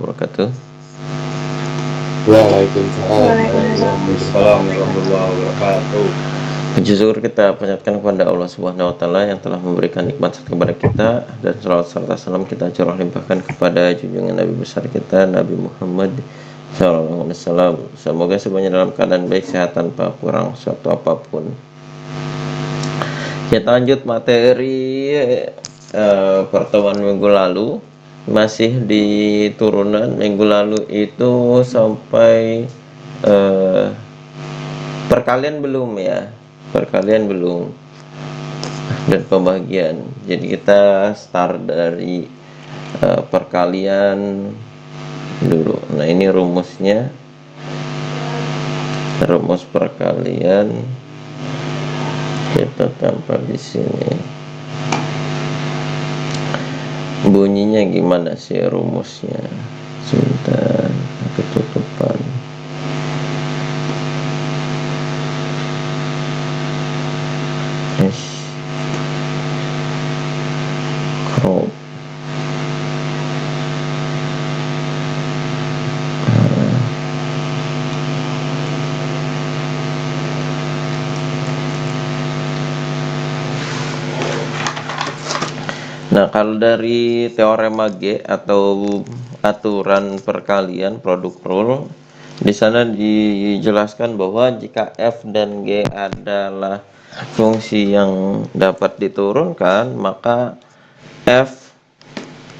wabarakatuh. Waalaikumsalam. Waalaikumsalam warahmatullahi wabarakatuh. Puji syukur kita panjatkan kepada Allah Subhanahu wa taala yang telah memberikan nikmat kepada kita, dan salawat serta salam kita curah limpahkan kepada junjungan Nabi besar kita Nabi Muhammad sallallahu alaihi wasallam. Semoga semuanya dalam keadaan baik, sehat, tanpa kurang suatu apapun. Kita lanjut materi pertemuan minggu lalu, masih di turunan. Minggu lalu itu sampai perkalian belum ya, perkalian belum, dan pembagian. Jadi kita start dari perkalian dulu. Nah, ini rumusnya, rumus perkalian kita tampal di sini. Bunyinya gimana sih rumusnya? Sebentar, ketutupan. Crop. Nah, kalau dari teorema G atau aturan perkalian produk rule, di sana dijelaskan bahwa jika f dan g adalah fungsi yang dapat diturunkan, maka f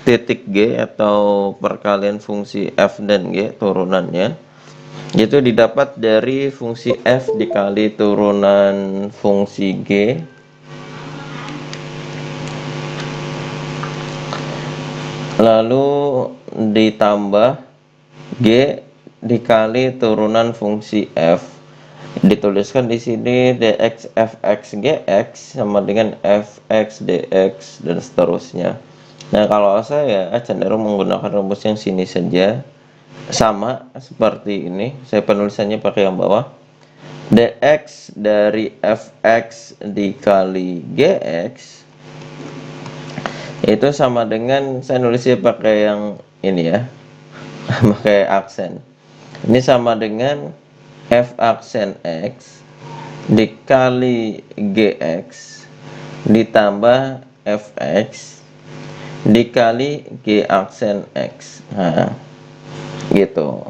titik g atau perkalian fungsi f dan g turunannya itu didapat dari fungsi f dikali turunan fungsi g lalu ditambah g dikali turunan fungsi f. Dituliskan di sini dx fx gx sama dengan fx dx dan seterusnya. Nah, kalau saya cenderung menggunakan rumus yang sini saja, sama seperti ini. Saya penulisannya pakai yang bawah. Dx dari fx dikali gx itu sama dengan, saya nulisnya pakai yang ini ya, pakai aksen. Ini sama dengan f aksen x dikali gx ditambah fx dikali g aksen x. Nah, gitu.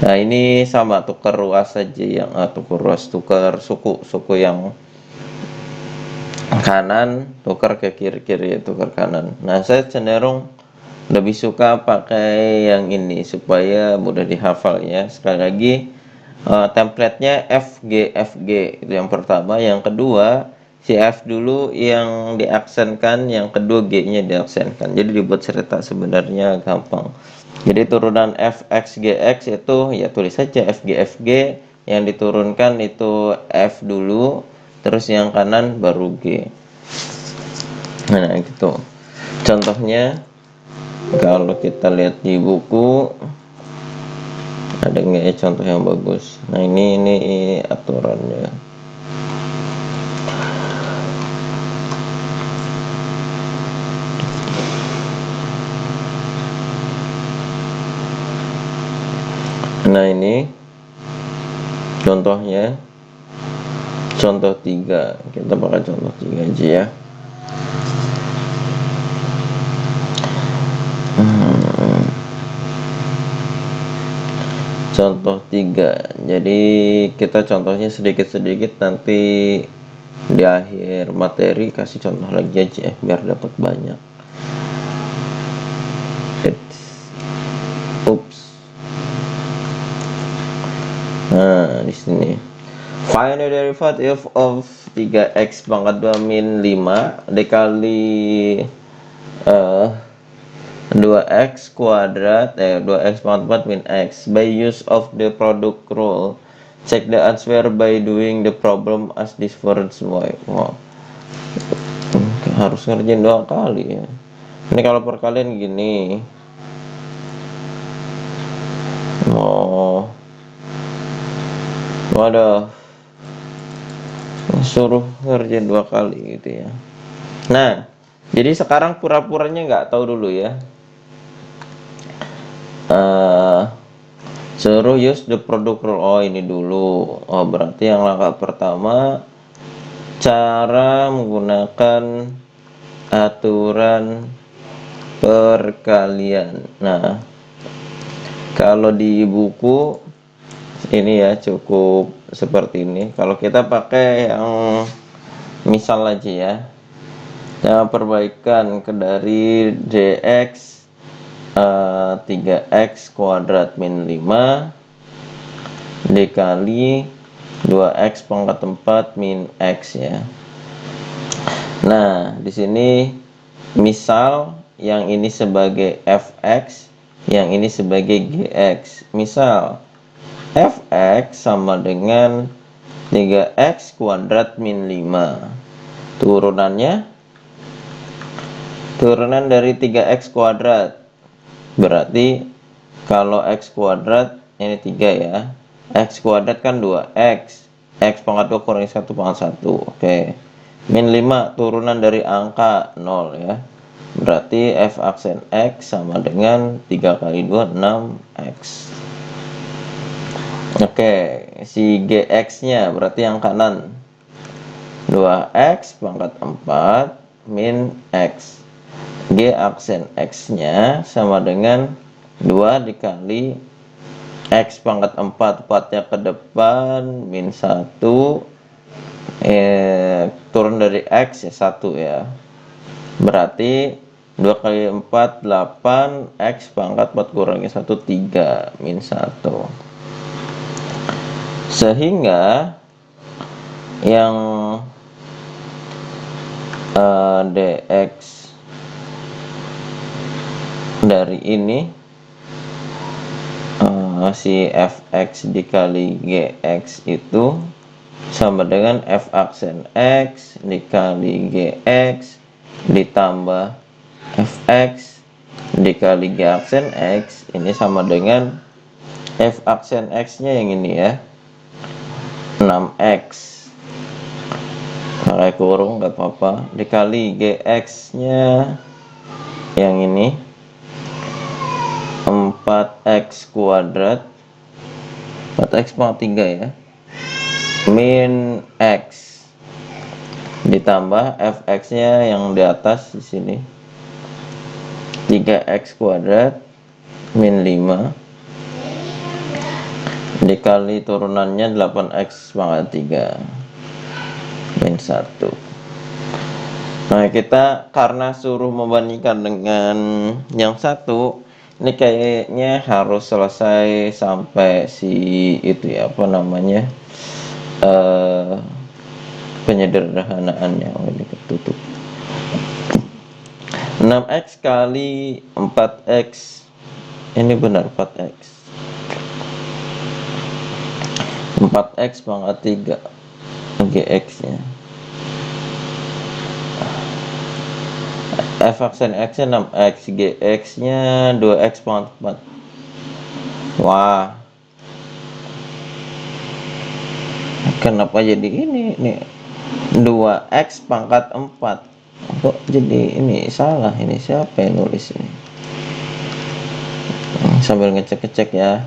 Nah, ini sama, tukar ruas saja, yang tukar suku yang kanan tukar ke kiri, tukar kanan. Nah, saya cenderung lebih suka pakai yang ini supaya mudah dihafal ya. Sekali lagi, template-nya FG itu yang pertama. Yang kedua, si F dulu yang diaksenkan, yang kedua G-nya diaksenkan. Jadi dibuat cerita sebenarnya gampang. Jadi turunan fx gx itu ya tulis saja FG, yang diturunkan itu F dulu, terus yang kanan baru G. Nah, gitu. Contohnya kalau kita lihat di buku, ada nggak ya contoh yang bagus? Nah, ini aturannya. Nah, ini contohnya, contoh 3. Kita pakai contoh 3 aja ya. Contoh 3. Jadi kita contohnya sedikit-sedikit, nanti di akhir materi kasih contoh lagi aja biar dapat banyak. Nah, di sini find the derivative of 3x pangkat 2 min 5 dikali 2x kuadrat 2x pangkat 4 min x by use of the product rule. Check the answer by doing the problem as different way. Wow. Harus ngerjain 2 kali ya. Ini kalau perkalian gini. Waduh, suruh ngerjain 2 kali gitu ya. Nah, jadi sekarang pura-puranya nggak tahu dulu ya. eh suruh use the product rule. Oh, ini dulu. Oh, berarti yang langkah pertama cara menggunakan aturan perkalian. Nah, kalau di buku ini ya cukup seperti ini. Kalau kita pakai yang misal aja ya, yang perbaikan ke dari dx 3x kuadrat min 5 dikali 2x pangkat 4 min x ya. Nah, di sini misal yang ini sebagai fx, yang ini sebagai gx. Misal fx sama dengan 3x kuadrat min 5. Turunan dari 3x kuadrat. Berarti kalau x kuadrat ini 3 ya. X kuadrat kan 2x. X pangkat 2 kurangi 1 pangkat 1. Oke. Min 5 turunan dari angka 0 ya. Berarti f aksen x sama dengan 3 kali 2 6x. Oke, si gx nya berarti yang kanan 2x pangkat 4 min x. G aksen x nya sama dengan 2 dikali x pangkat 4, 4-nya ke depan min 1, turun dari x ya 1 ya. Berarti 2 kali 4 8, x pangkat 4 kurangi 1 3 min 1. Sehingga yang dx dari ini si fx dikali gx itu sama dengan f aksen x dikali gx ditambah fx dikali g aksen x, ini sama dengan f aksen x nya yang ini ya 6x, pakai kurung nggak apa-apa, dikali gx nya yang ini 4x kuadrat 4x pangkat 3 ya min x ditambah fx nya yang di atas di sini 3x kuadrat min 5 dikali turunannya 8x pangkat 3 min 1. Nah, kita karena suruh membandingkan dengan yang satu, ini kayaknya harus selesai sampai si itu ya, apa namanya, penyederhanaannya. Oh, ini ketutup. 6x kali 4x, ini benar 4x 4x pangkat 3 gx nya f aksen x nya 6x, gx nya 2x pangkat 4. Wah, kenapa jadi ini nih 2x pangkat 4 kok jadi ini salah, ini siapa yang nulis ini? Sambil ngecek-ngecek ya.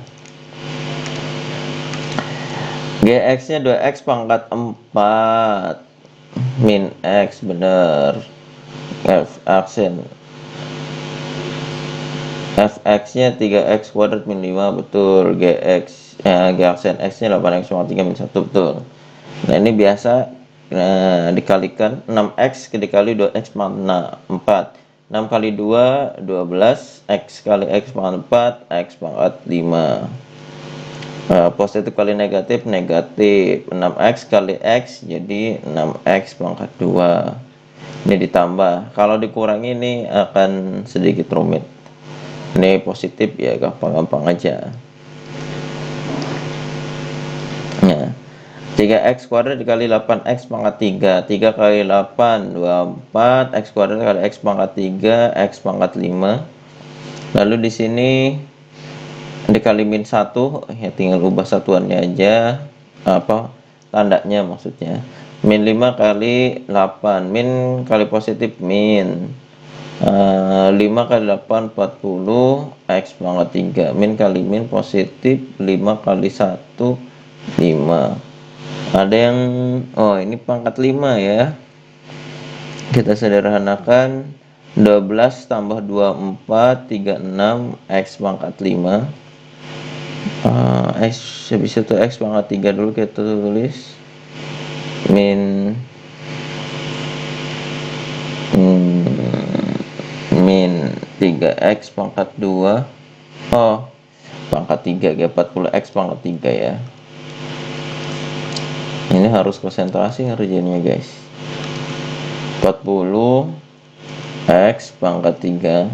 Gx nya 2x pangkat 4 min x, bener. F aksen fx nya 3x kuadrat min 5, betul. Gx g aksen x nya 8x pangkat 3 min 1, betul. Nah, ini biasa dikalikan 6x dikali 2x pangkat 4. 6 kali 2 12, x kali x pangkat 4, x pangkat 5. Positif kali negatif negatif, 6x kali x jadi 6x pangkat 2. Ini ditambah, kalau dikurangi ini akan sedikit rumit. Ini positif ya, gampang-gampang aja. Nah, 3x kuadrat dikali 8x pangkat 3, 3 kali 8 24, x kuadrat kali x pangkat 3, x pangkat 5. Lalu di sini dikali min 1 ya, tinggal ubah satuannya aja, apa tandanya maksudnya. Min 5 kali 8, min kali positif min 5 kali 8 40, X pangkat 3, min kali min positif 5 kali 1 5. Ada yang ini pangkat 5 ya, kita sederhanakan. 12 tambah 24 36, X pangkat 5. X habis itu X pangkat 3 dulu kita tulis, min 3x pangkat 2, pangkat 3 ya, 40x pangkat 3 ya. Ini harus konsentrasi ngerjainnya guys. 40x pangkat 3,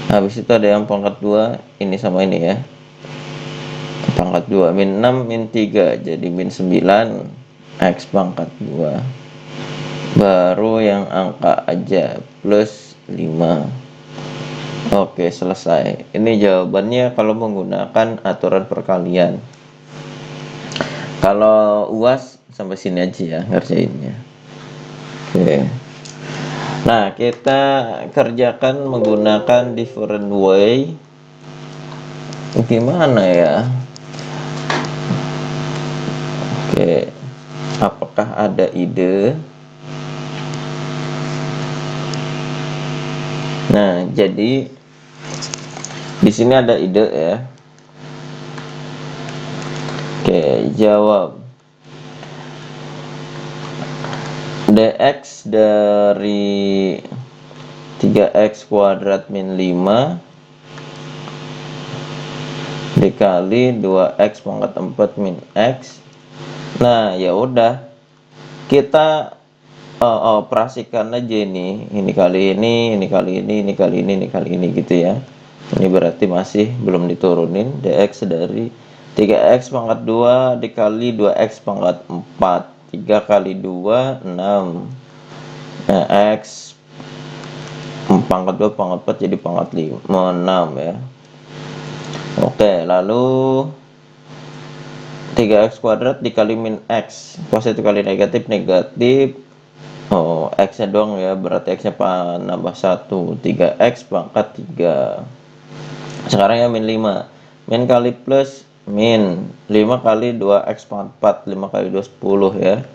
habis itu ada yang pangkat 2, ini sama ini ya, pangkat 2, min 6 min 3 jadi min 9 x pangkat 2, baru yang angka aja plus 5. Oke, selesai. Ini jawabannya kalau menggunakan aturan perkalian. Kalau UAS sampai sini aja ya ngerjainnya. Oke. Nah, kita kerjakan menggunakan different way. Gimana ya? Oke. Apakah ada ide? Nah, jadi di sini ada ide ya. Oke, jawab. Dx dari 3x kuadrat min 5 dikali 2x pangkat 4 min x. Nah, ya udah. Kita operasikan aja ini kali ini kali ini, ini kali ini kali ini gitu ya. Ini berarti masih belum diturunin. Dx dari 3x pangkat 2 dikali 2x pangkat 4. 3 kali 2 6. Nah, x pangkat 2 pangkat 4 jadi pangkat 6 ya. Oke, lalu 3x kuadrat dikali min x, positif kali negatif negatif. X nya doang ya, berarti x nya nambah 1, 3x pangkat 3. Sekarang ya min 5, min kali plus min 5 kali 2x pangkat 4, 5 kali 2 10 ya,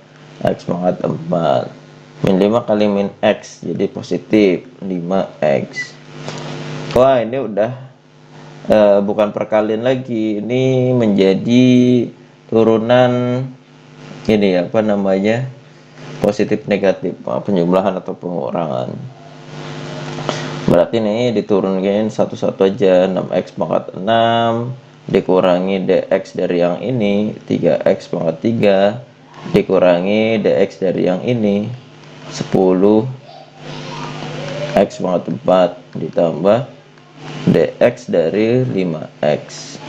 x pangkat 4, min 5 kali min x jadi positif 5x. Wah, ini udah bukan perkalian lagi, ini menjadi turunan ini apa namanya, positif negatif, penjumlahan atau pengurangan. Berarti nih diturunkan satu-satu aja. 6x pangkat 6 dikurangi dx dari yang ini 3x pangkat 3 dikurangi dx dari yang ini 10 x pangkat 4 ditambah dx dari 5x.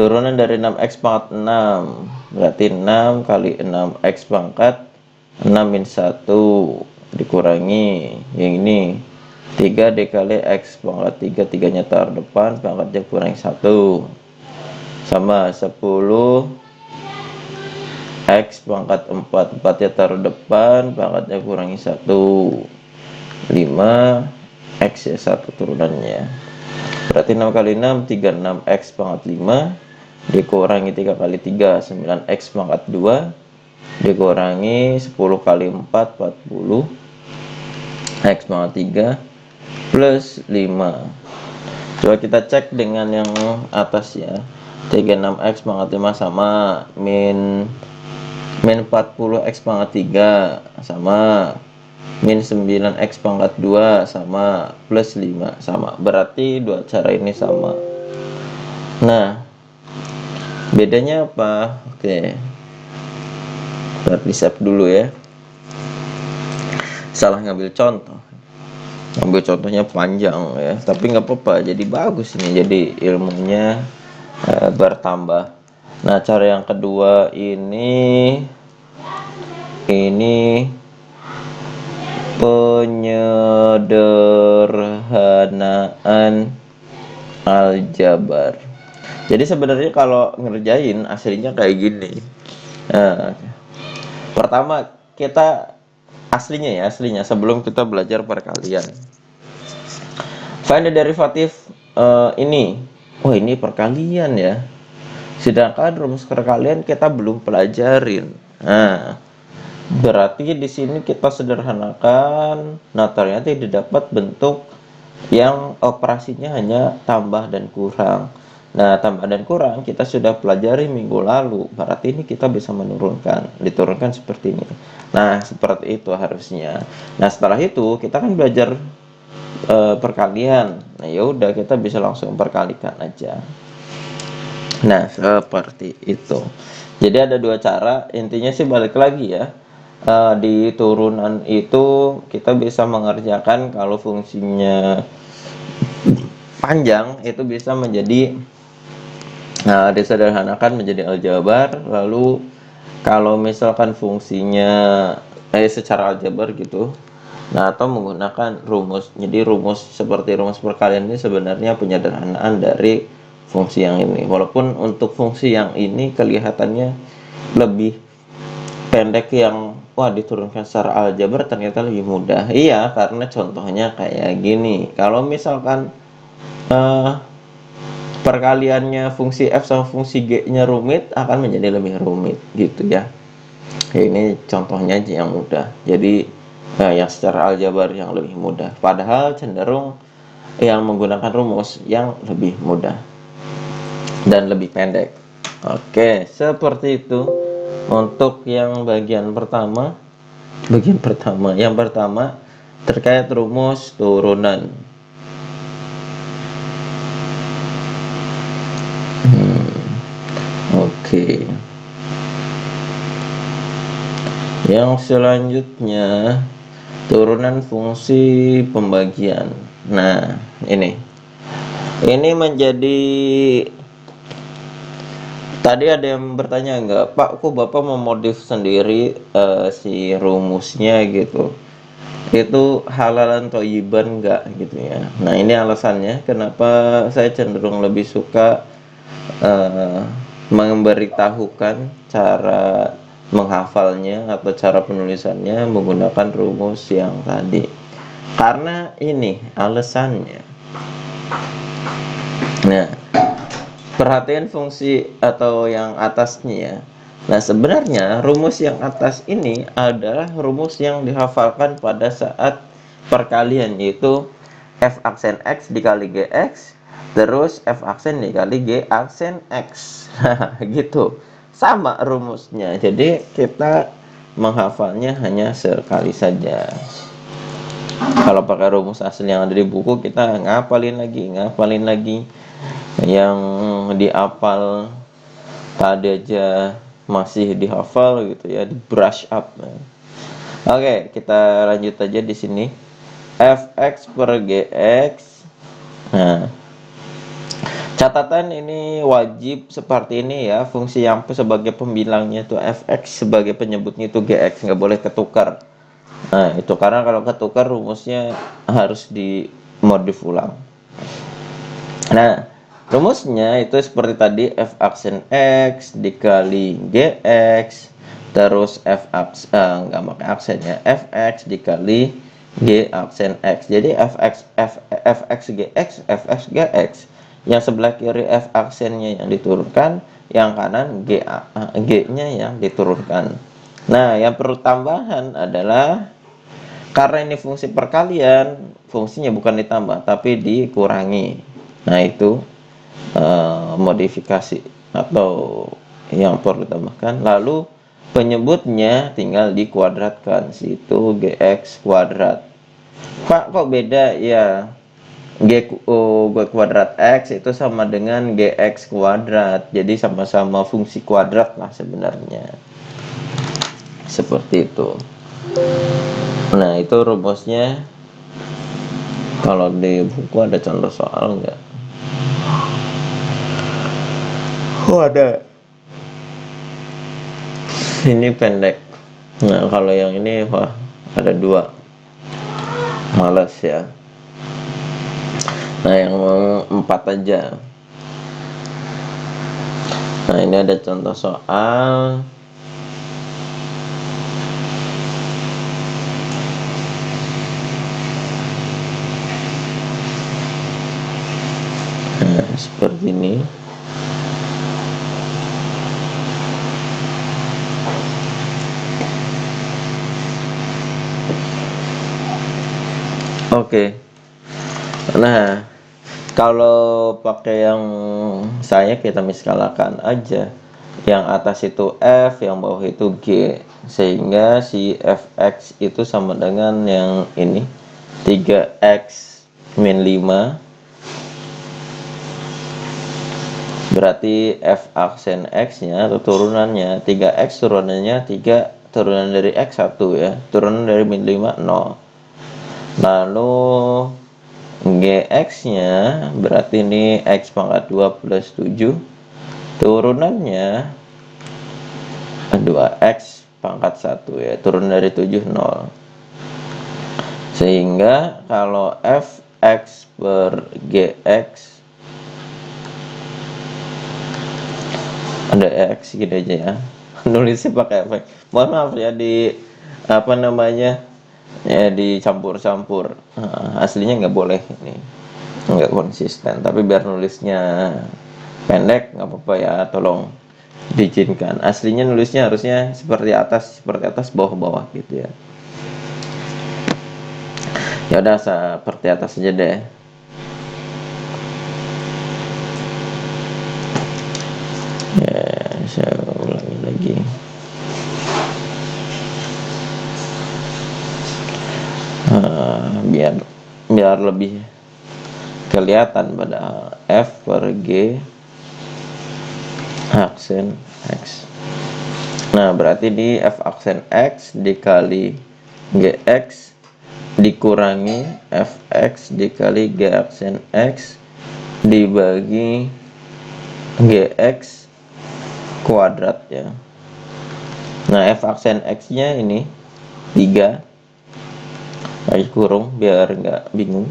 Turunan dari 6x pangkat 6 berarti 6 kali 6x pangkat 6 min 1 dikurangi yang ini 3 dikali x pangkat 3, 3 nya taruh depan, pangkatnya kurangi 1 sama 10 x pangkat 4, 4 nya taruh depan, pangkatnya kurangi 1 5 x ya 1 turunannya, berarti 6 kali 6 36x pangkat 5 dikurangi 3 kali 3 9x pangkat 2 dikurangi 10 kali 4 40 x pangkat 3 plus 5. Coba kita cek dengan yang atas ya. 36x pangkat 5 sama min 40x pangkat 3 sama min 9x pangkat 2 sama plus 5 sama, berarti dua cara ini sama. Nah, bedanya apa? Oke, berarti save dulu ya. Salah ngambil contoh, contohnya panjang ya, tapi nggak apa-apa, jadi bagus ini, jadi ilmunya bertambah. Nah, cara yang kedua ini penyederhanaan aljabar. Jadi sebenarnya kalau ngerjain aslinya kayak gini. Nah, pertama kita aslinya sebelum kita belajar perkalian. Find the derivative ini. Oh, ini perkalian ya. Sedangkan rumus perkalian kita belum pelajarin. Nah, berarti di sini kita sederhanakan. Nah, ternyata didapat bentuk yang operasinya hanya tambah dan kurang. Nah, tambah dan kurang kita sudah pelajari minggu lalu. Berarti ini kita bisa diturunkan seperti ini. Nah, seperti itu harusnya. Nah, setelah itu kita kan belajar perkalian. Nah, ya udah kita bisa langsung perkalikan aja. Nah, seperti itu. Jadi ada dua cara. Intinya sih balik lagi ya. Di turunan itu kita bisa mengerjakan kalau fungsinya panjang itu bisa menjadi disederhanakan menjadi aljabar. Lalu kalau misalkan fungsinya secara aljabar gitu, nah atau menggunakan rumus. Jadi rumus seperti rumus perkalian ini sebenarnya penyederhanaan dari fungsi yang ini. Walaupun untuk fungsi yang ini kelihatannya lebih pendek, yang diturunkan secara aljabar ternyata lebih mudah. Iya, karena contohnya kayak gini. Kalau misalkan perkaliannya fungsi f sama fungsi g-nya rumit, akan menjadi lebih rumit gitu ya. Ini contohnya aja yang mudah. Jadi yang secara aljabar yang lebih mudah. Padahal cenderung yang menggunakan rumus yang lebih mudah dan lebih pendek. Oke, seperti itu untuk yang bagian pertama. Yang pertama terkait rumus turunan. Oke. Yang selanjutnya turunan fungsi pembagian. Nah, ini menjadi, tadi ada yang bertanya enggak, Pak, kok Bapak memodif sendiri si rumusnya gitu. Itu halalan toyiban enggak gitu ya. Nah, ini alasannya kenapa saya cenderung lebih suka memberitahukan cara menghafalnya atau cara penulisannya menggunakan rumus yang tadi. Karena ini alasannya. Nah, perhatian fungsi atau yang atasnya ya. Nah, sebenarnya rumus yang atas ini adalah rumus yang dihafalkan pada saat perkalian, yaitu f aksen x dikali gx terus f aksen dikali g aksen x. Gitu. Sama rumusnya. Jadi kita menghafalnya hanya sekali saja. Kalau pakai rumus asli yang ada di buku, kita ngapalin lagi. Yang dihafal tadi aja masih dihafal gitu ya, di brush up. Oke, kita lanjut aja di sini. Fx per gx. Nah, catatan ini wajib seperti ini ya. Fungsi yang sebagai pembilangnya itu fx, sebagai penyebutnya itu gx, nggak boleh ketukar. Nah, itu karena kalau ketukar rumusnya harus dimodif ulang. Nah, rumusnya itu seperti tadi, f aksen x dikali gx terus f aksen nggak pakai aksen ya, fx dikali g aksen x. Jadi fx gx, yang sebelah kiri f aksennya yang diturunkan, yang kanan g-nya yang diturunkan. Nah, yang perlu tambahan adalah karena ini fungsi perkalian, fungsinya bukan ditambah tapi dikurangi. Nah, itu modifikasi atau yang perlu ditambahkan. Lalu penyebutnya tinggal dikuadratkan, situ gx kuadrat. Pak, kok beda ya? G kuadrat x itu sama dengan gx kuadrat, jadi sama-sama fungsi kuadrat lah sebenarnya. Seperti itu. Nah, itu rumusnya. Kalau di buku ada contoh soal enggak? Oh, ada. Ini pendek. Nah, kalau yang ini ada dua. Malas ya. Nah, yang 4 aja. Nah, ini ada contoh soal. Nah, seperti ini. Oke. Nah, kalau pakai yang saya, kita misalkan aja yang atas itu F, yang bawah itu G, sehingga si Fx itu sama dengan yang ini 3x min 5, berarti F aksen X nya atau turunannya 3x, turunannya 3, turunan dari X 1 ya, turunan dari min 5 0. Lalu Gx nya berarti ini X pangkat 2 plus 7, turunannya 2x pangkat 1 ya, turun dari 7 0. Sehingga kalau Fx per Gx, ada X gitu aja ya, nulisnya pakai F. Mohon maaf ya, di apa namanya ya, dicampur-campur. Aslinya nggak boleh, ini nggak konsisten, tapi biar nulisnya pendek nggak apa-apa ya, tolong diizinkan. Aslinya nulisnya harusnya seperti atas, bawah gitu ya. Ya udah, seperti atas aja deh. Ya, saya ulangi lagi. Biar lebih kelihatan, pada F per G aksen X. Nah, berarti di F aksen X dikali Gx dikurangi Fx dikali G aksen X dibagi Gx kuadrat ya. Nah, F aksen X nya ini 3 garis kurung biar nggak bingung.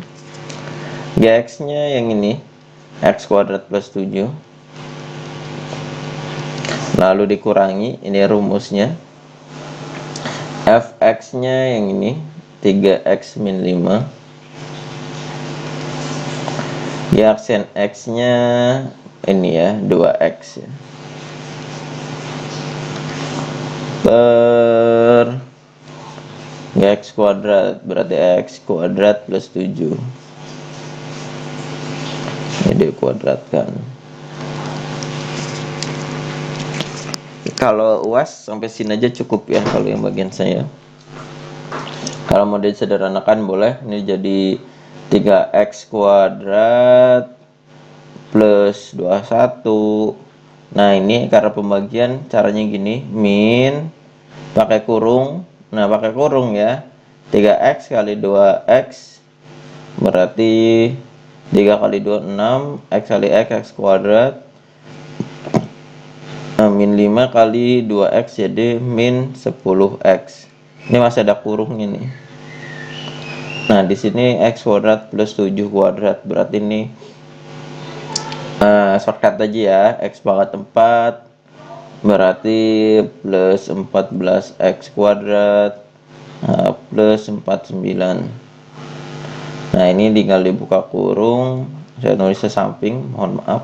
Gx nya yang ini X kuadrat plus 7, lalu dikurangi, ini rumusnya, Fx nya yang ini 3x min 5, G aksen X nya ini ya 2x ya, per Gx kuadrat, berarti X kuadrat plus 7, ini dikuadratkan. Kalau UAS sampai sini aja cukup ya, kalau yang bagian saya. Kalau mau disederhanakan boleh, ini jadi 3x kuadrat plus 21. Nah, ini karena pembagian caranya gini, min pakai kurung. Nah, pakai kurung ya, 3x kali 2x berarti 3 kali 2 6, x kali x kuadrat, min 5 kali 2x jadi min 10x. Ini masih ada kurungnya nih. Nah, di sini x kuadrat plus 7 kuadrat, berarti ini shortcut aja ya, x pangkat 4 berarti plus 14x kuadrat plus 49. Nah, ini tinggal dibuka kurung, saya nulisnya samping, mohon maaf.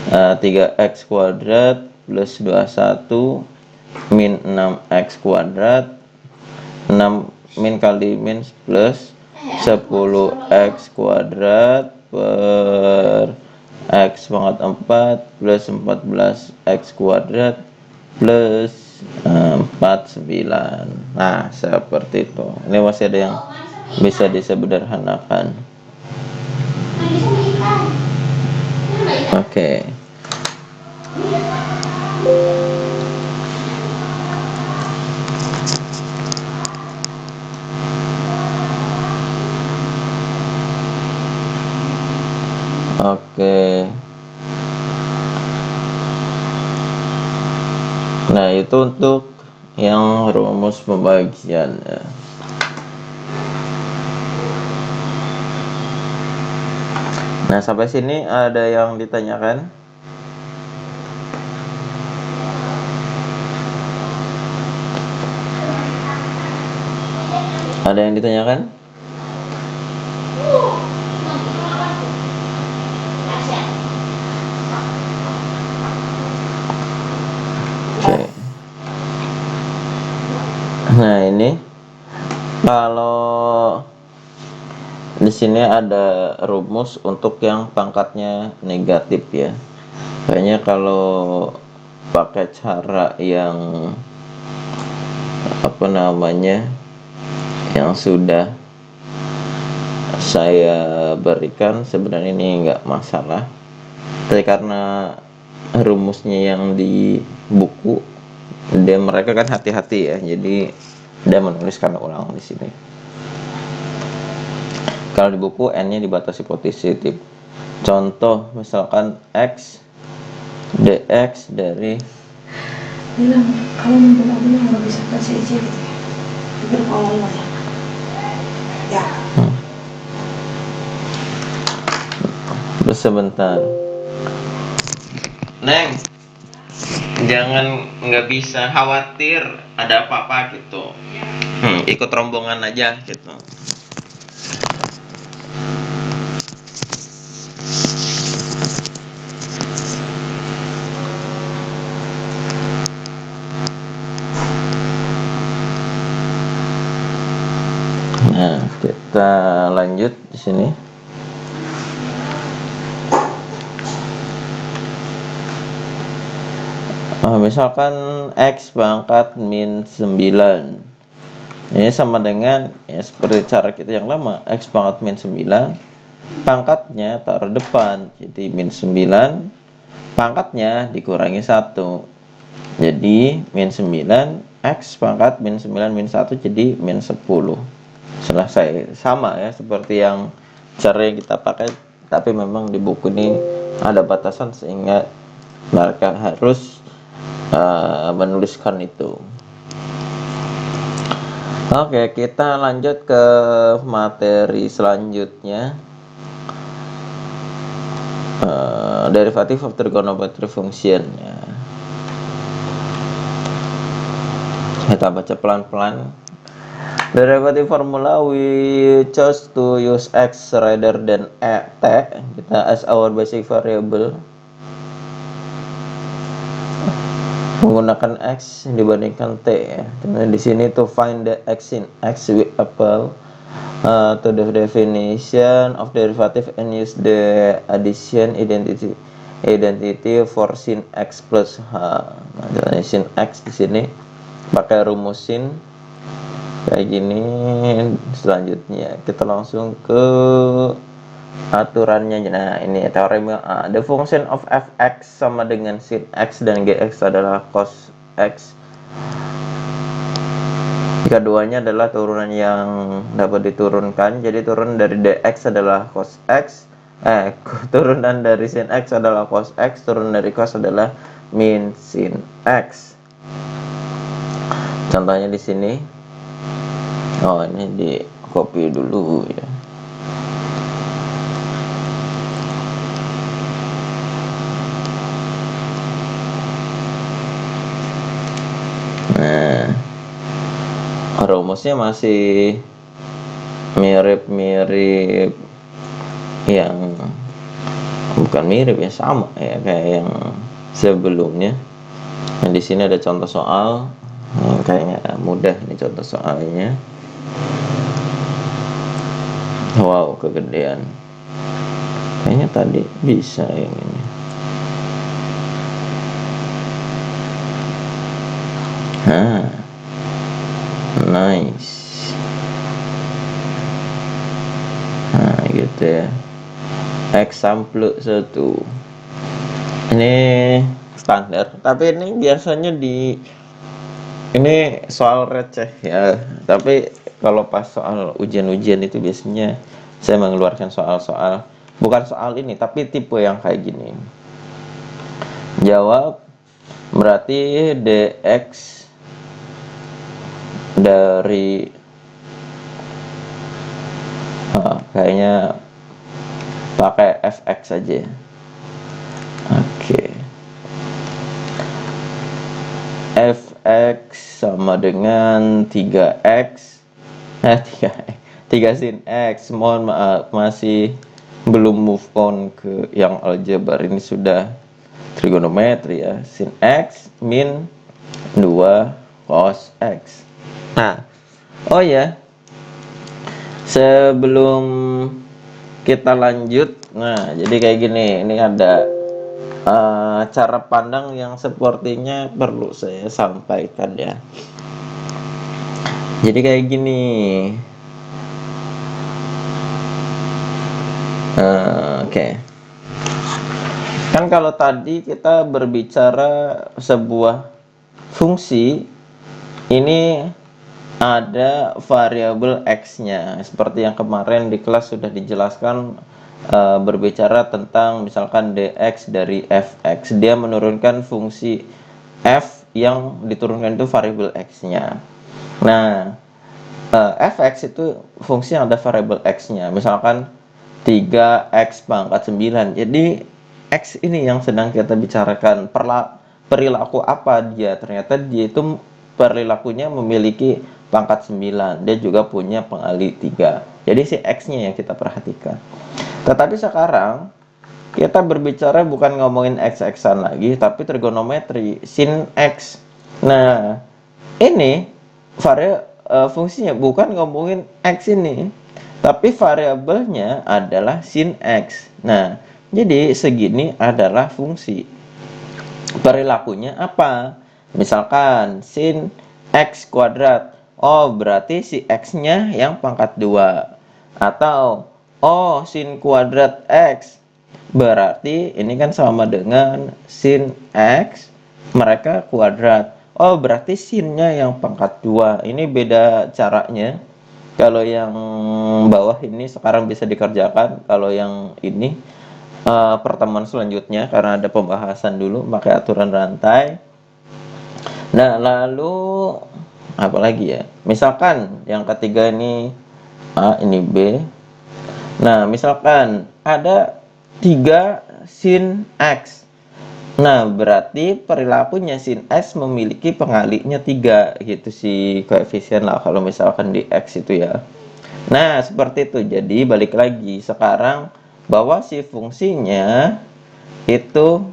3x kuadrat plus 21 min 6x kuadrat, 6 min kali min plus 10x kuadrat per x pangkat 4 plus 14x kuadrat plus 49. Nah, seperti itu. Ini masih ada yang bisa disederhanakan. Oke. Oke. Nah, itu untuk yang rumus pembagian ya. Nah, sampai sini ada yang ditanyakan? Ada yang ditanyakan? sini ada rumus untuk yang pangkatnya negatif ya. Kayaknya kalau pakai cara yang apa namanya, yang sudah saya berikan, sebenarnya ini nggak masalah. Tapi karena rumusnya yang di buku, dan mereka kan hati-hati ya, jadi dia menuliskan ulang di sini. Kalau di buku n-nya dibatasi positif. Contoh misalkan x dx dari bilang kalau benar-benar nggak bisa kasih izin gitu ya, biar mau ya. Terus sebentar, Neng, jangan, nggak bisa khawatir ada apa-apa gitu. Ikut rombongan aja gitu. Nah, kita lanjut di sini. Misalkan x pangkat min 9. Ini sama dengan ya seperti cara kita yang lama, x pangkat min 9, pangkatnya taruh depan, jadi min 9, pangkatnya dikurangi 1. Jadi min 9 x pangkat min 9 min 1 jadi min 10. Selesai. Sama ya seperti yang cara yang kita pakai, tapi memang di buku ini ada batasan sehingga mereka harus menuliskan itu. Oke, kita lanjut ke materi selanjutnya. Derivative of trigonometry function ya. Kita baca pelan-pelan. Derivative formula, we chose to use x rather than t kita as our basic variable. Menggunakan x dibandingkan t ya. Dan di sini to find the x in x, we apply to the definition of derivative and use the addition identity for sin x plus h. Nah, sin x di sini pakai rumus sin kayak gini. Selanjutnya kita langsung ke aturannya. Nah, ini teorema A. The function of fx sama dengan sin x dan gx adalah cos x. Keduanya adalah turunan yang dapat diturunkan. Jadi turun dari dx adalah cos x. Turunan dari sin x adalah cos x. Turun dari cos adalah min sin x. Contohnya di sini. Oh, ini di copy dulu ya. Nah, rumusnya masih mirip-mirip yang bukan mirip ya, sama ya kayak yang sebelumnya. Nah, di sini ada contoh soal. Kayaknya mudah nih contoh soalnya. Wow, kegedean. Kayaknya tadi bisa yang ini. Nice. Nah, gitu ya. Example 1. Ini standar, tapi ini biasanya ini soal receh ya. Tapi kalau pas soal ujian-ujian itu biasanya saya mengeluarkan soal-soal, bukan soal ini, tapi tipe yang kayak gini. Jawab, berarti dx dari kayaknya pakai fx saja. Oke. Fx sama dengan 3x 3 sin x. Mohon maaf, masih belum move on ke yang aljabar. Ini sudah trigonometri ya. Sin x min 2 cos x. Nah, oh ya, sebelum kita lanjut. Nah, jadi kayak gini, ini ada cara pandang yang sepertinya perlu saya sampaikan ya. Jadi kayak gini. Oke. Kan kalau tadi kita berbicara sebuah fungsi, ini ada variabel x-nya. Seperti yang kemarin di kelas sudah dijelaskan, berbicara tentang misalkan dx dari fx. Dia menurunkan fungsi f yang diturunkan itu variabel x-nya. Nah, fx itu fungsi yang ada variabel x-nya. Misalkan 3x pangkat 9. Jadi x ini yang sedang kita bicarakan. Perilaku apa dia? Ternyata dia itu perilakunya memiliki pangkat 9. Dia juga punya pengali 3. Jadi si x-nya yang kita perhatikan. Tetapi sekarang kita berbicara bukan ngomongin x-xan lagi, tapi trigonometri, sin x. Nah, ini fungsinya bukan ngomongin x ini, tapi variabelnya adalah sin x. Nah, jadi segini adalah fungsi. Perilakunya apa? Misalkan sin x kuadrat. Oh, berarti si x-nya yang pangkat 2. Atau, oh, sin kuadrat x. Berarti ini kan sama dengan sin x mereka kuadrat. Oh, berarti sinnya yang pangkat 2. Ini beda caranya. Kalau yang bawah ini sekarang bisa dikerjakan. Kalau yang ini pertemuan selanjutnya, karena ada pembahasan dulu pakai aturan rantai. Nah, lalu apa lagi ya? Misalkan yang ketiga ini A, ini B. Nah, misalkan ada 3 sin x. Nah, berarti perilakunya sin x memiliki pengalinya 3 gitu sih, koefisien lah kalau misalkan di x itu ya. Nah, seperti itu. Jadi balik lagi sekarang bahwa si fungsinya itu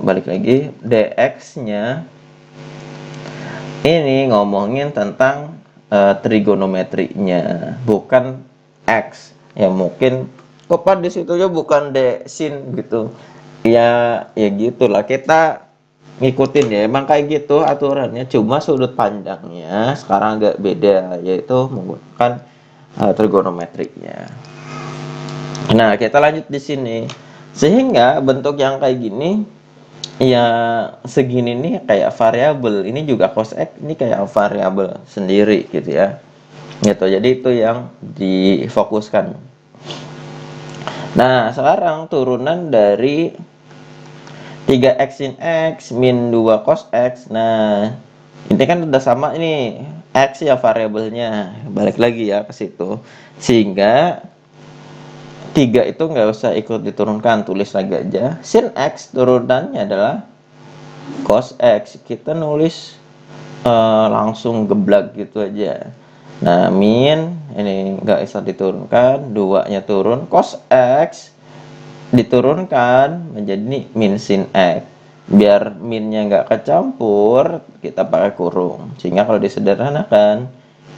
balik lagi dx-nya ini ngomongin tentang trigonometrinya, bukan x. Ya mungkin kok di situ ya bukan d sin gitu. Ya gitulah, kita ngikutin ya, emang kayak gitu aturannya, cuma sudut pandangnya sekarang agak beda, yaitu menggunakan trigonometriknya. Nah, kita lanjut di sini. Sehingga bentuk yang kayak gini ya, segini nih kayak variabel, ini juga cos x ini kayak variabel sendiri gitu ya. Gitu. Jadi itu yang difokuskan. Nah, sekarang turunan dari 3x sin x min 2 cos x. Nah, ini kan udah sama ini, x ya variabelnya. Balik lagi ya ke situ. Sehingga 3 itu nggak usah ikut diturunkan, tulis lagi aja. Sin x turunannya adalah cos x. Kita nulis langsung geblak gitu aja. Nah, min ini nggak bisa diturunkan, 2-nya turun, cos x diturunkan menjadi min sin x. Biar minnya nggak kecampur, kita pakai kurung. Sehingga kalau disederhanakan,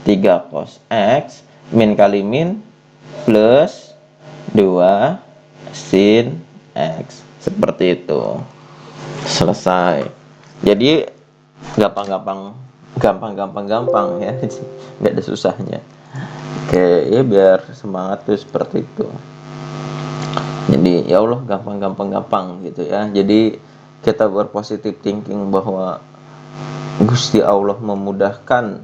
3 cos x min kali min plus 2 sin x. Seperti itu. Selesai. Jadi gampang ya. Nggak ada susahnya. Oke, ya biar semangat tuh seperti itu. Jadi ya Allah, gampang gitu ya. Jadi kita berpositif thinking bahwa Gusti Allah memudahkan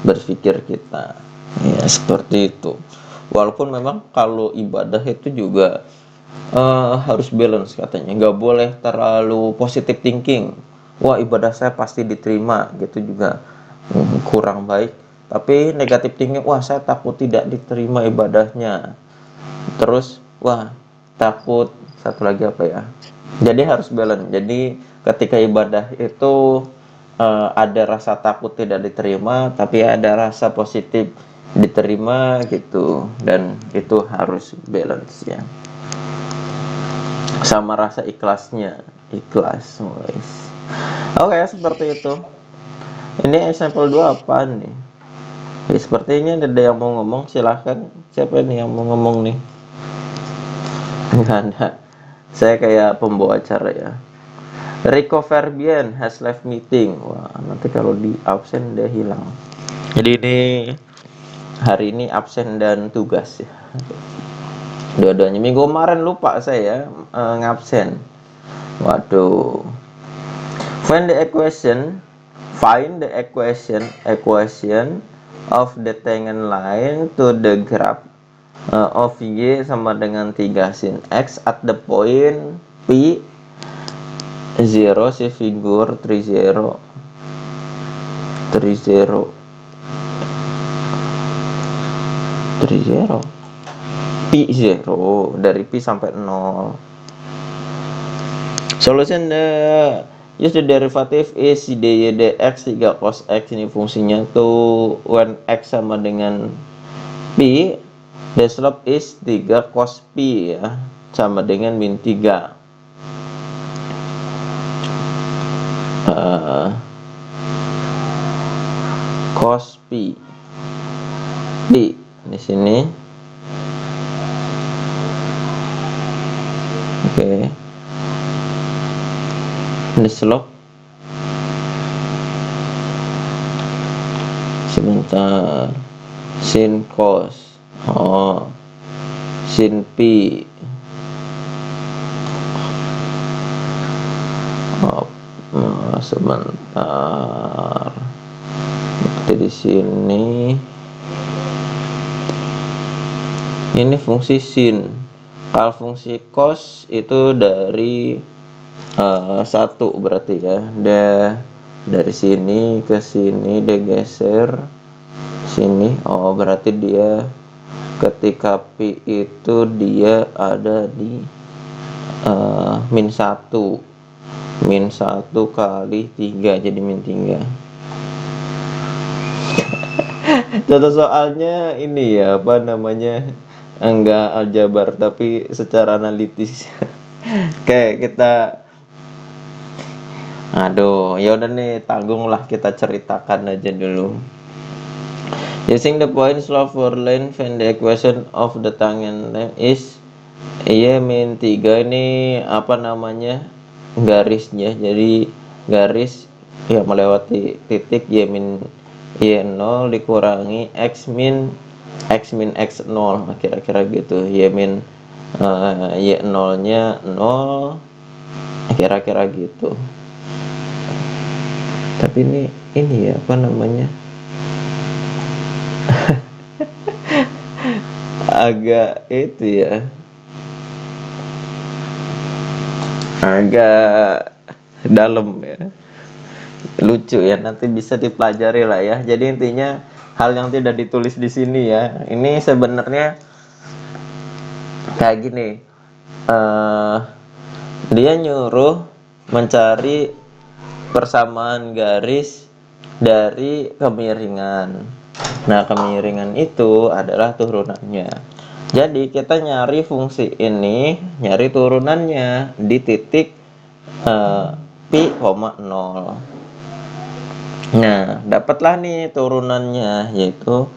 berpikir kita. Ya seperti itu. Walaupun memang kalau ibadah itu juga harus balance katanya. Nggak boleh terlalu positif thinking. Wah, ibadah saya pasti diterima gitu juga kurang baik. Tapi negatif thinking, wah saya takut tidak diterima ibadahnya. Terus wah takut satu lagi apa ya, jadi harus balance. Jadi ketika ibadah itu ada rasa takut tidak diterima, tapi ada rasa positif diterima gitu, dan itu harus balance ya, sama rasa ikhlasnya, ikhlas guys. Oke, seperti itu. Ini example 2 apaan nih? Sepertinya ada yang mau ngomong, silahkan. Siapa nih yang mau ngomong nih? Nggak ada. Saya kayak pembawa acara ya. Rico Fabian has left meeting. Wah, nanti kalau di absen dia hilang. Jadi ini hari ini absen dan tugas ya. Dua-duanya. Minggu kemarin lupa saya ngabsen. Waduh. Find the equation of the tangent line to the graph of y sama dengan 3 sin x at the point P 0 si figur 30 P 0 dari P sampai 0. Solution use the derivative is dy dx 3 cos x. Ini fungsinya tuh when x sama dengan P, the slope is 3 cos P ya, sama dengan min 3. Cos P di sini. Oke. Ini slope. Sebentar. Sin cos. Oh. Sin P. Oh, sebentar. Berarti di sini ini fungsi sin. Kalau fungsi cos itu dari 1 berarti ya. Dari sini ke sini dia geser sini. Oh, berarti dia ketika P itu dia ada di min 1 kali 3 jadi min 3. Contoh soalnya ini ya, apa namanya, enggak aljabar tapi secara analitis. Kayak kita, aduh, ya udah nih, tanggunglah kita ceritakan aja dulu. Using the point slope for line, find the equation of the tangent line is y min 3. Ini apa namanya, garisnya. Jadi garis ya melewati titik y min y0 dikurangi x min x0, kira-kira gitu. Y min y0 nya 0, kira-kira gitu. Tapi ini ya, apa namanya, agak itu ya, agak dalam ya, lucu ya, nanti bisa dipelajari lah ya. Jadi intinya hal yang tidak ditulis di sini ya, ini sebenarnya kayak gini, dia nyuruh mencari persamaan garis dari kemiringan. Nah, kemiringan itu adalah turunannya. Jadi kita nyari fungsi ini, nyari turunannya di titik P, 0. Nah, dapatlah nih turunannya, yaitu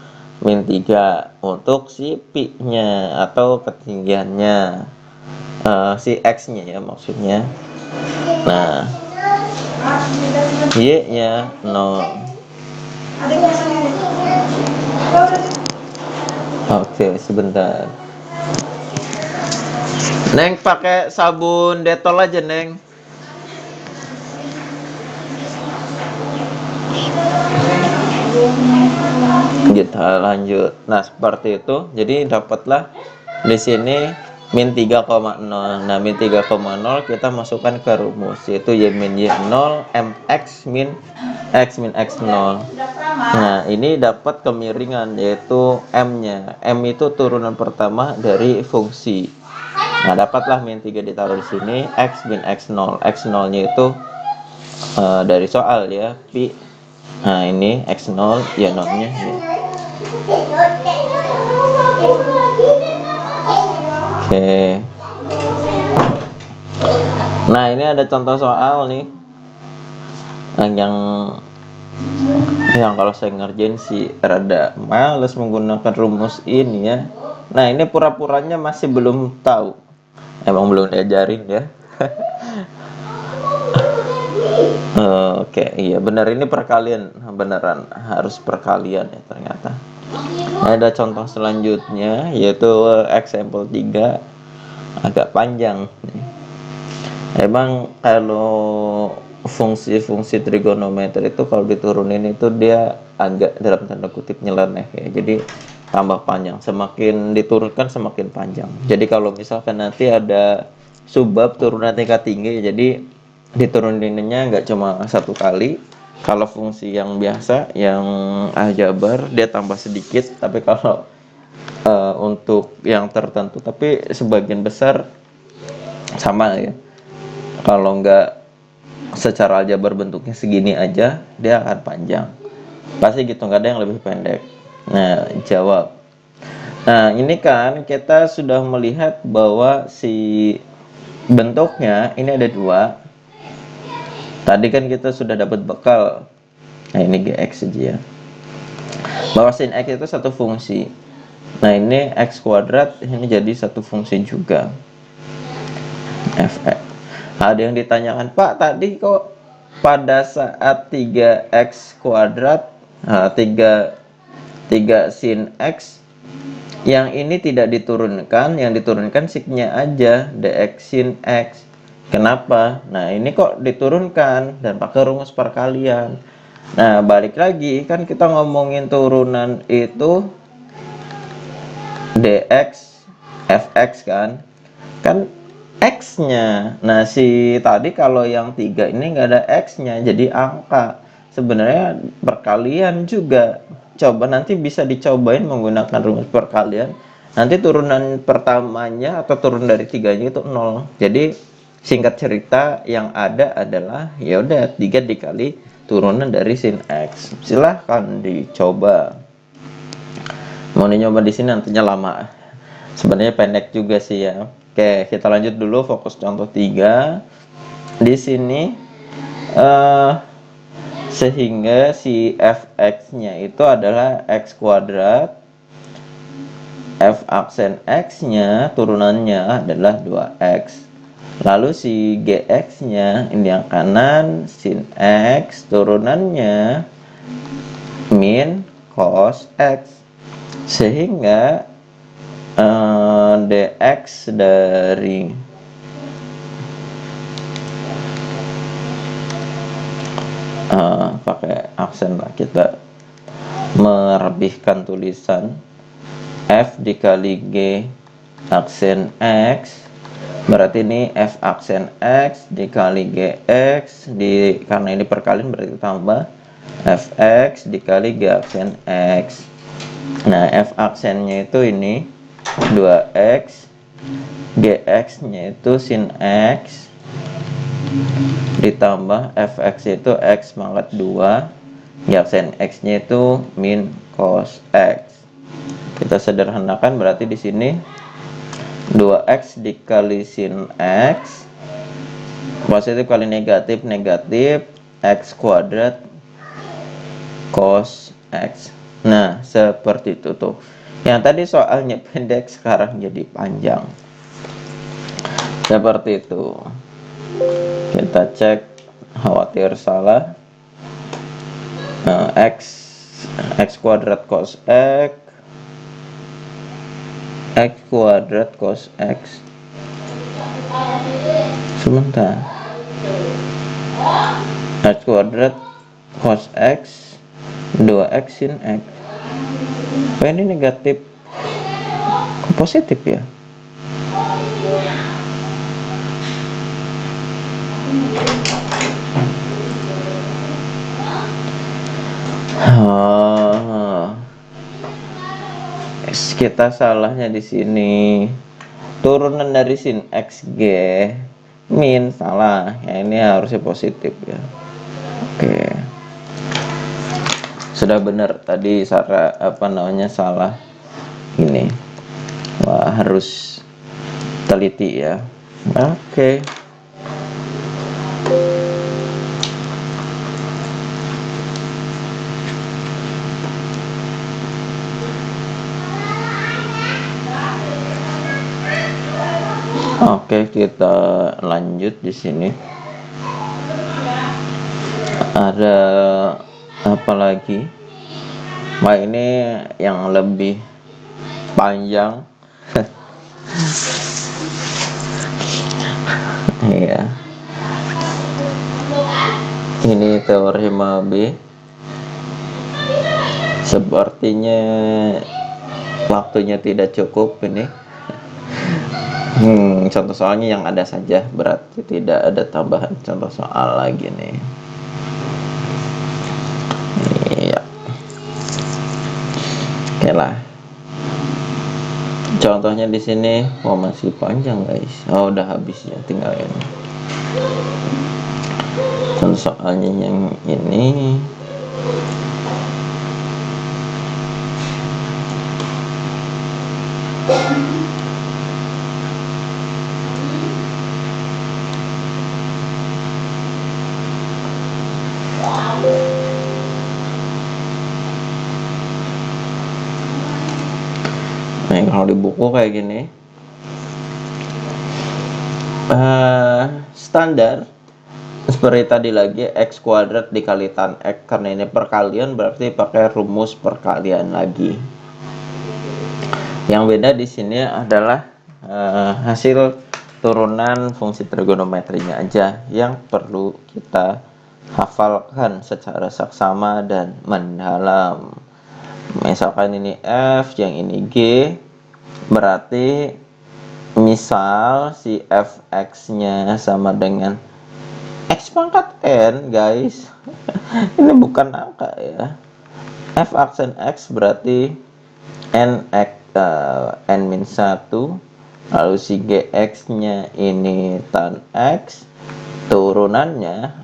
min 3 untuk si P-nya atau ketinggiannya, si X-nya ya maksudnya. Nah, Y-nya 0. Oke, sebentar. Neng pakai sabun Detol aja, Neng. Kita lanjut. Nah, seperti itu. Jadi dapatlah di sini min 3,0. Nah, min 3,0 kita masukkan ke rumus, yaitu y min y0 mx min x0. Nah, ini dapat kemiringan, yaitu m-nya. M itu turunan pertama dari fungsi. Nah, dapatlah min 3 ditaruh di sini, x min x0. X0-nya itu dari soal ya, Pi. Nah, ini x0, y0-nya ini. Oke. Nah, ini ada contoh soal nih, yang kalau saya ngerjain sih rada males menggunakan rumus ini ya. Nah, ini pura-puranya masih belum tahu. Emang belum diajarin ya. Oke, iya benar, ini perkalian, beneran harus perkalian ya ternyata. Ada contoh selanjutnya yaitu example 3, agak panjang. Emang kalau fungsi-fungsi trigonometri itu kalau diturunin itu dia agak dalam tanda kutip nyeleneh ya. Jadi tambah panjang, semakin diturunkan semakin panjang. Jadi kalau misalkan nanti ada subbab turunan tingkat tinggi, jadi dituruninnya nggak cuma satu kali. Kalau fungsi yang biasa, yang aljabar, dia tambah sedikit. Tapi kalau untuk yang tertentu, tapi sebagian besar sama ya. Kalau nggak secara aljabar bentuknya segini aja, dia akan panjang. Pasti gitu, nggak ada yang lebih pendek. Nah, jawab. Nah, ini kan kita sudah melihat bahwa si bentuknya ini ada dua. Tadi kan kita sudah dapat bekal. Nah, ini gx aja ya. Bahwa sin x itu satu fungsi. Nah, ini x kuadrat ini jadi satu fungsi juga. Fx. Ada yang ditanyakan, Pak, tadi kok pada saat 3x kuadrat, 3 sin x, yang ini tidak diturunkan, yang diturunkan siknya aja, dx sin x. Kenapa? Nah, ini kok diturunkan dan pakai rumus perkalian. Nah, balik lagi, kan kita ngomongin turunan itu dx fx kan. Kan x-nya. Nah, si tadi kalau yang 3 ini nggak ada x-nya, jadi angka. Sebenarnya perkalian juga. Coba nanti bisa dicobain menggunakan rumus perkalian. Nanti turunan pertamanya atau turun dari 3-nya itu 0. Jadi singkat cerita yang ada adalah ya udah 3 dikali turunan dari sin x. Silahkan dicoba. Mau nyoba di sini nantinya lama. Sebenarnya pendek juga sih ya. Oke, kita lanjut dulu, fokus contoh 3. Di sini sehingga si fx-nya itu adalah x kuadrat, f aksen x-nya turunannya adalah 2x. Lalu si gx-nya ini yang kanan, sin x turunannya min cos x. Sehingga dx dari pakai aksen lah, kita merebihkan tulisan f dikali g aksen x, berarti ini f aksen x dikali gx, karena ini perkalian berarti tambah fx dikali g aksen x. Nah, f aksennya itu ini 2x, gx nya itu sin x, ditambah fx itu x pangkat 2, aksen x nya itu min cos x. Kita sederhanakan, berarti di sini 2x dikali sin x, positif kali negatif, negatif, x kuadrat cos x. Nah, seperti itu tuh. Yang tadi soalnya pendek, sekarang jadi panjang. Seperti itu. Kita cek, khawatir salah. X kuadrat cos x kuadrat cos x. Sebentar. X kuadrat cos x 2x sin x. Oh, ini negatif. Kok positif ya? Kita salahnya di sini. Turunan dari sin xg min salah. Ya, ini harusnya positif ya. Oke. Sudah benar tadi salah ini. Wah, harus teliti ya. Oke. Oke, kita lanjut di sini. Ada apa lagi? Nah, ini yang lebih panjang. Iya. Ini teorema B. Sepertinya waktunya tidak cukup ini. Contoh soalnya yang ada saja, berarti tidak ada tambahan contoh soal lagi nih. Iya. Oke lah. Contohnya di sini, masih panjang guys. Udah habis ya, tinggal ini. Contoh soalnya yang ini. Nah, kalau di buku kayak gini, standar seperti tadi lagi, x kuadrat dikali tan x, karena ini perkalian berarti pakai rumus perkalian lagi. Yang beda di sini adalah hasil turunan fungsi trigonometrinya aja yang perlu kita hafalkan secara saksama dan mendalam. Misalkan ini F, yang ini G, berarti misal si fx-nya sama dengan x pangkat n, guys. Ini bukan angka ya. F aksen x berarti n min 1, lalu si gx-nya ini tan x, turunannya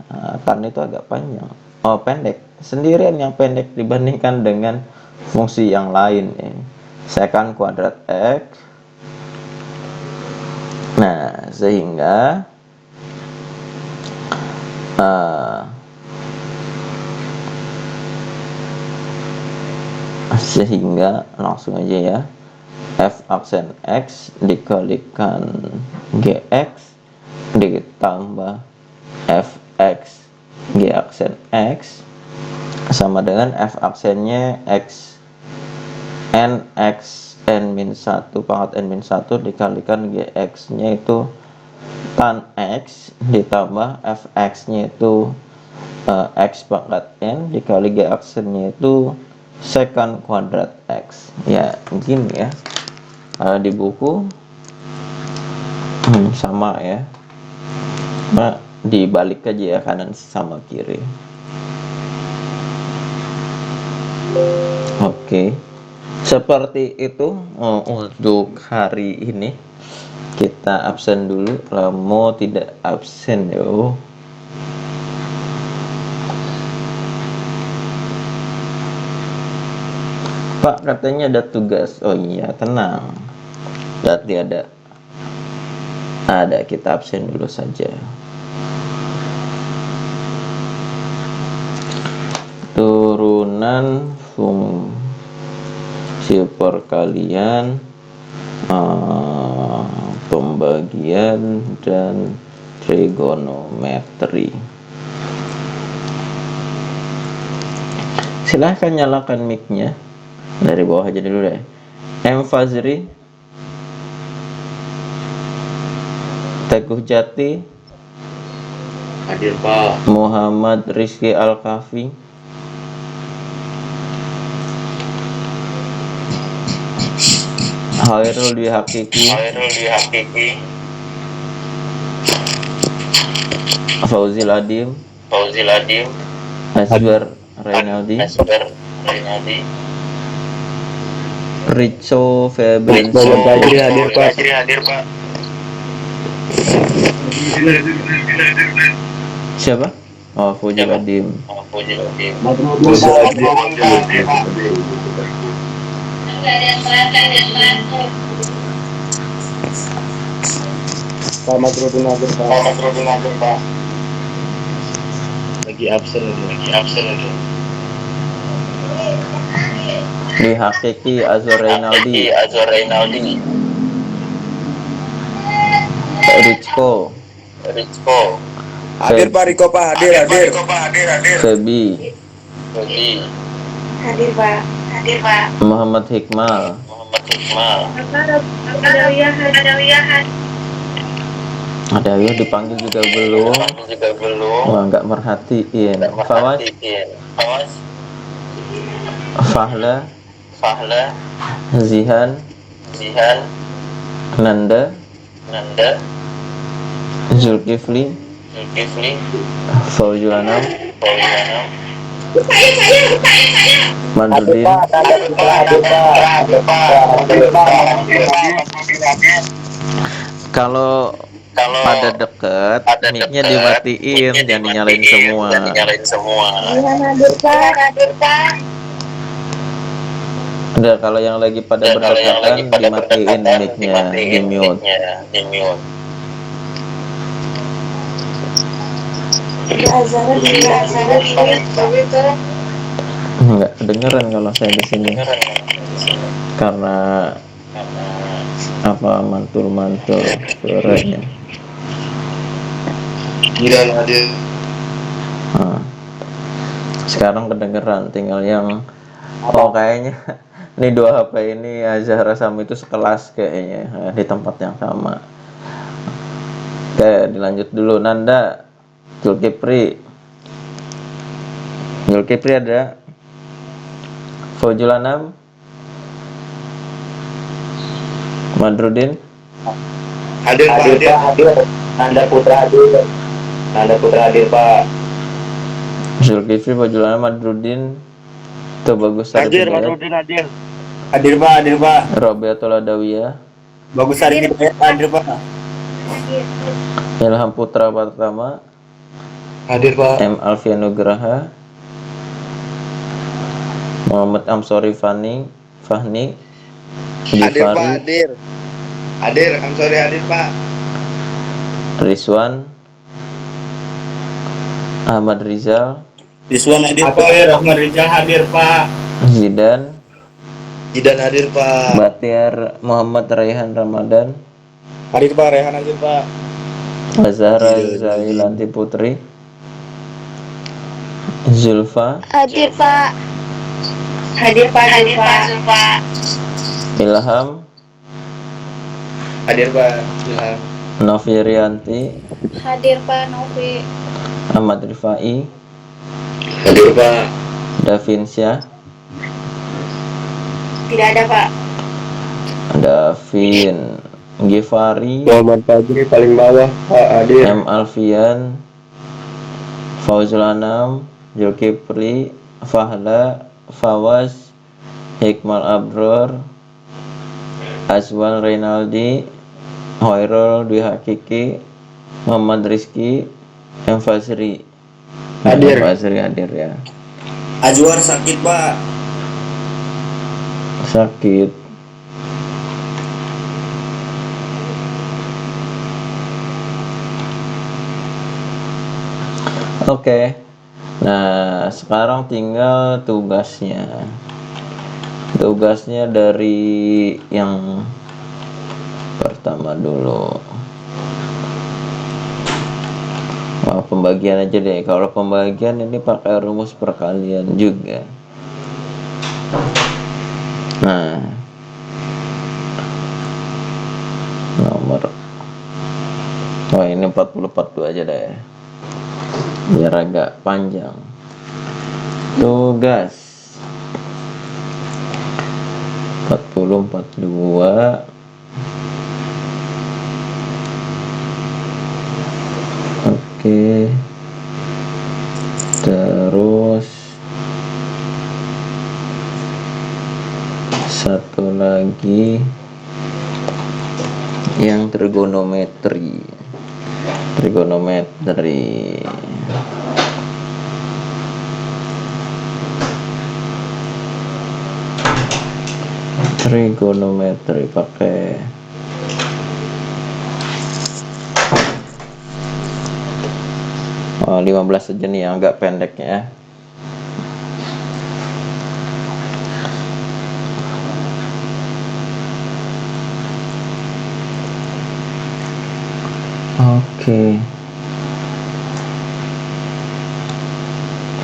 karena itu agak panjang, pendek, sendirian yang pendek dibandingkan dengan fungsi yang lain ya. Secant kuadrat x. Nah, sehingga langsung aja ya, f aksen x dikalikan gx ditambah fx g aksen x sama dengan f aksennya x n min 1 pangkat n min 1 dikalikan gx nya itu tan x ditambah fx nya itu x pangkat n dikali g aksennya itu secant kuadrat x. Ya mungkin ya, di buku sama ya, nah dibalik aja ya, kanan sama kiri. Oke, seperti itu untuk hari ini. Kita absen dulu, Ramo tidak absen yo. Pak katanya ada tugas. Oh iya, tenang, berarti ada, kita absen dulu saja. Turunan fungsi perkalian, pembagian dan trigonometri. Silahkan nyalakan mic-nya dari bawah aja dulu deh. M Fazri, Teguh Jati, Hadir Pak. Muhammad Rizky Al-Kafi, Hairul Dwi Hakiki, Fauzi Ladim, Asbar Reynaldi, Rico Febrenzo. Hadir Pak. Siapa? Fauzi Ladim. Selamat Rodin Hadir Pak. Lagi absen lagi. Dwi Hakiki Azwar Reynaldi, Richko, Rizko. Hadir Pak Riko Pak, hadir. Febi, Feby. Hadir Pak. Muhammad Hikmal, Muhammad Iqmal. ada ya dipanggil juga belum. Dipanggil juga belum. Wah, nggak merhatiin. Nggak Fawaz, merhatiin. Awas. Fahla, Fahla. Zihan, Zihan. Nanda, Nanda. Zulkifli, Zulkifli. Fauzul Anam, Fauzana. Madrudin. Kalau Kalau pada deket, ada mic-nya dekat, dimatiin, mic-nya jangan dinyalain dimatiin, semua. jangan dinyalain semua. Hadir Pak. Udah, kalau yang lagi pada Dan kalau yang lagi berdekatan, pada dimatiin berdekatan, mic-nya, dimatiin di-mute. mic-nya, di-mute. Azara di itu. Nggak kedengeran kalau saya di sini, Kedengeran ya di sini. karena Karena apa, mantul-mantul suaranya. Jiran hadir. Nah, sekarang kedengeran, tinggal yang kayaknya ini dua HP ini Zahra sama itu sekelas kayaknya, di tempat yang sama. Oke, dilanjut dulu. Nanda, Zulkifli ada, Fauzul Anam, Madrudin, Hadir Pak, hadir. Nanda Putra hadir Pak. Zulkifli, Fauzul Anam, Madrudin, tuh bagus. Hadir, Hidayat, Madrudin hadir. Hadir Pak. Robiatul Adawiyah, Bagus Arif Hidayat hadir Pak. Ilham Putra Pratama, Hadir Pak. M. Alfianugraha, Muhammad Amsori Fahni, Hadir Pak, Gifari, hadir. Hadir, hadir Pak. Rizwan, Ahmad Rizal, Rizwan hadir Pak. Rahmat Rizal hadir Pak. Zidan, Jidan hadir Pak. Batiar Muhammad Raihan Ramadan, Hadir Pak, Rehan hadir Pak. Azhara Zidan Zailanti Putri, Zulfa, Hadir Pak. Ilham, Hadir Pak. Ilham. Novirianti, Hadir Pak Novi. Ahmad Rifai, Hadir Pak. Davinsyah, Tidak ada Pak. Davin, Gifari, Muhammad Fadri paling bawah Pak, hadir. M. Alfian, Fauzul Anam, Zulkifli, Fahla, Fawaz, Hikmal Abror, Azwan Reynaldi, Hoirul Dwi Hakiki, Muhammad Rizki, M. Fazri. Hadir. M. Fazri hadir ya. Azwar sakit Pak. Sakit. Oke. Nah, sekarang tinggal tugasnya. Tugasnya dari yang pertama dulu. Pembagian aja deh. Kalau pembagian ini pakai rumus perkalian juga. Nah, nomor, ini 40-40 aja deh, biar agak panjang. Tugas 40-42. Oke. Terus satu lagi yang trigonometri. Trigonometri pakai 15 aja nih, yang agak pendek ya. Oke.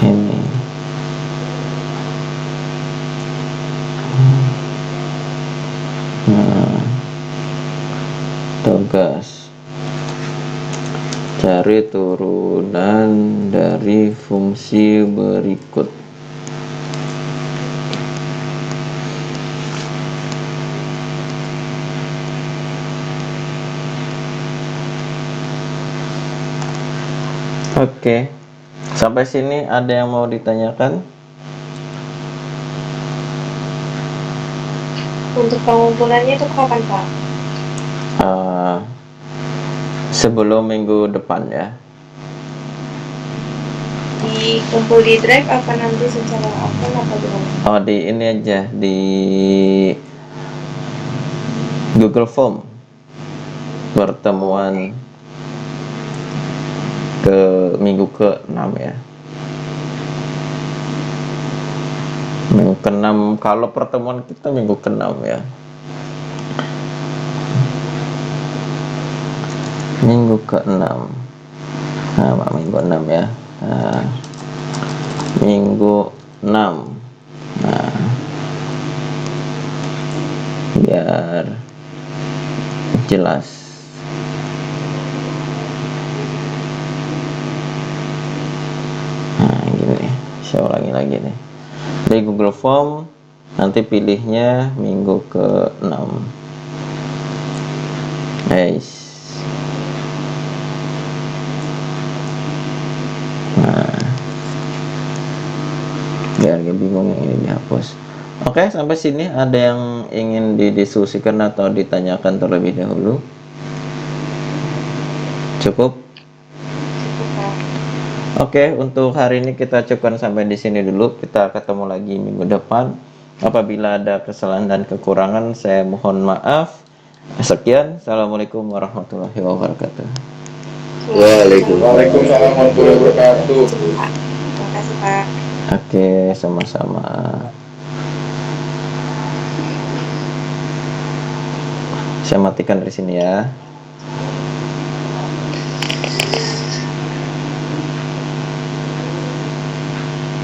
Ini. Nah, tugas cari turunan dari fungsi berikut. Oke, sampai sini ada yang mau ditanyakan? Untuk pengumpulannya itu kapan, Pak? Eh, sebelum minggu depan ya. Dikumpul di drive apa nanti secara offline apa gimana? Oh, di ini aja, di Google Form pertemuan ke minggu ke-6 ya. Minggu ke-6, kalau pertemuan kita minggu ke-6 ya. Minggu ke-6. Nah, minggu 6 ya. Nah, minggu 6. Nah, biar jelas. Nah, gini. Saya ulangi lagi nih. Di Google Form nanti pilihnya minggu ke-6. Guys. Nah, biar gak bingung yang ini dihapus. Oke, sampai sini ada yang ingin didiskusikan atau ditanyakan terlebih dahulu? Cukup? Cukup, Pak. Oke, untuk hari ini kita cukupkan sampai di sini dulu. Kita ketemu lagi minggu depan. Apabila ada kesalahan dan kekurangan, saya mohon maaf. Sekian, assalamualaikum warahmatullahi wabarakatuh. Waalaikumsalam warahmatullahi wabarakatuh. Pak. Terima kasih, Pak. Oke, sama-sama. Saya matikan dari sini ya.